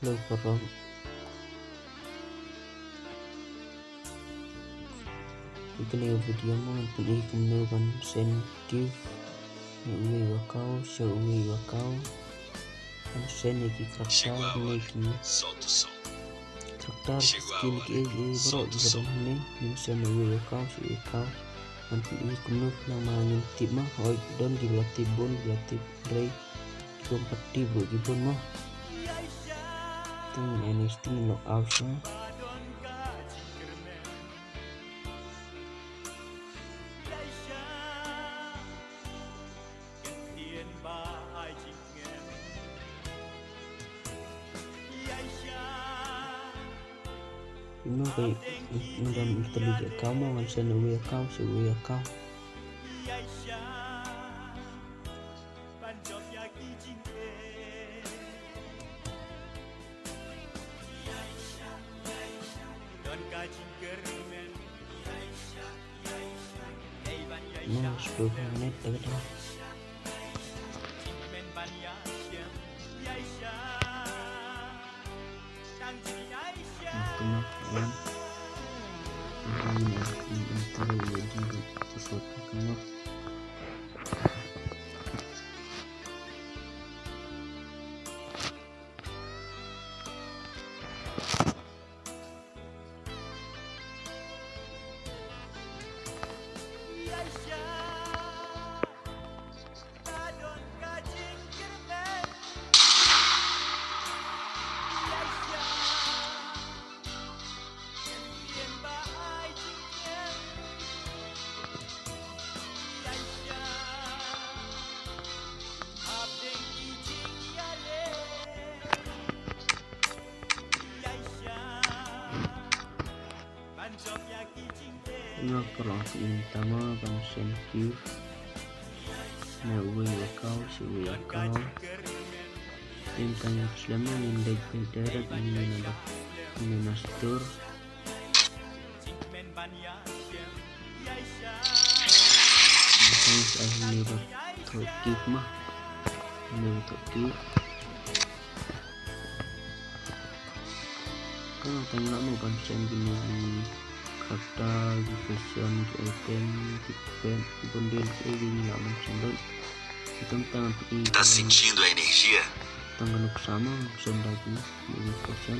lâu korong video video mo pili kumnuban sensitive ni uwi wakau show uwi wakau sen ki karakter ni ki karakter skin ki bro di dalam ni sen uwi wakau si wakau an pili kumnu nang manin tip mah hoi don di belatih bon belatih rei kompeti bro di bon mah tang NXT knockout sa nó bị đâm từ lì cao mà anh sẽ nuôi cao sự nuôi cao nó sửa nét ở đây kemudian ini antara jadi sesuatu kemudian nó kalau pertama bang sensitif na uwi wakau si uwi wakau tentang selama yang darat ini nadak ini nastur saya ini bertukik mah ini bertukik kan tengok mau konsen gini kata fashion item tipen bundel ini lah macam tentang ini tá sentindo a energia tanggal bersama fashion lagi ini fashion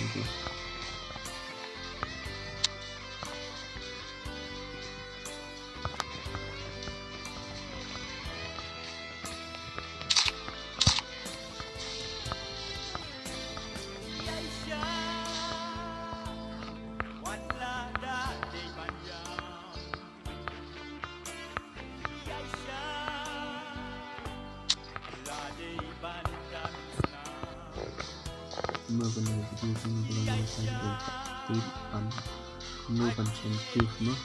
ini mưa bên này video không belum selesai bertipan penuh sensitif mah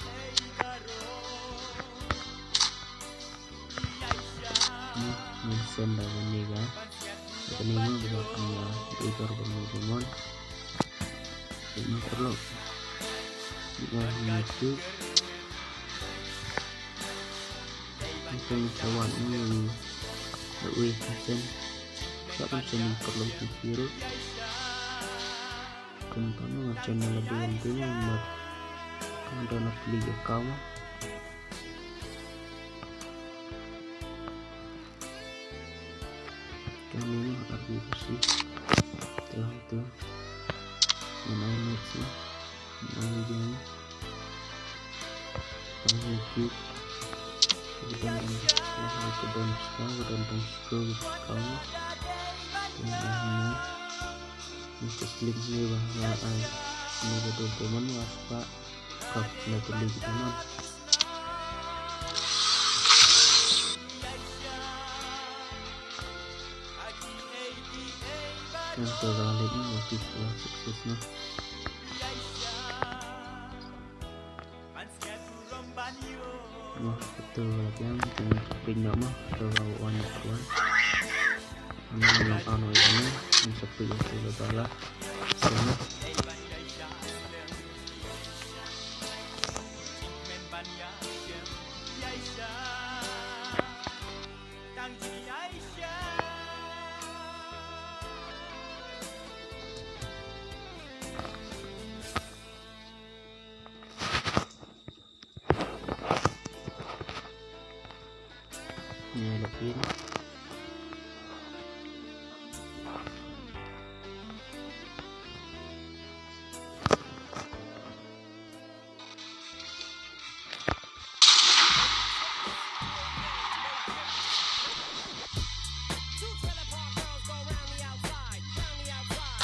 mention dalam ni kan ini mah berlakunya editor penuh ini perlu juga itu mungkin kawan ini lebih pasien siapa yang perlu dikira contohnya channel lebih dulu buat download liga kamu kan ini harus bersih setelah itu menaik sih menaik jam YouTube kemudian itu dan scroll kamu untuk klik ni bahwa ini betul teman waspa kap natuli teman yang kali ini motif suksesnya wah betul yang pinjam mah terlalu banyak kawan ini yang anu ini seperti itu bala sana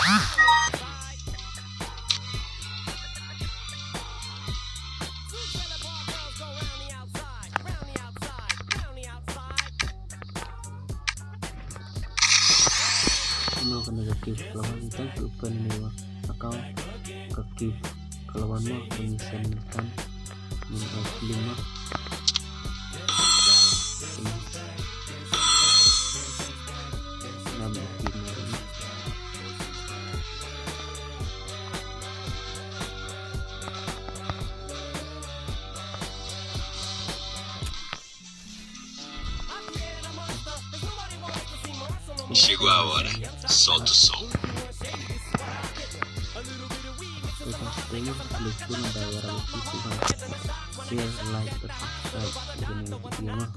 Kuno ke negatif lawan kita open new account aktif kelawan mah menyisakan minus 5 6 aktif ini. Chegou a hora, solta o som. Stay, klik pun bayar lebih kurang share, like, dan subscribe.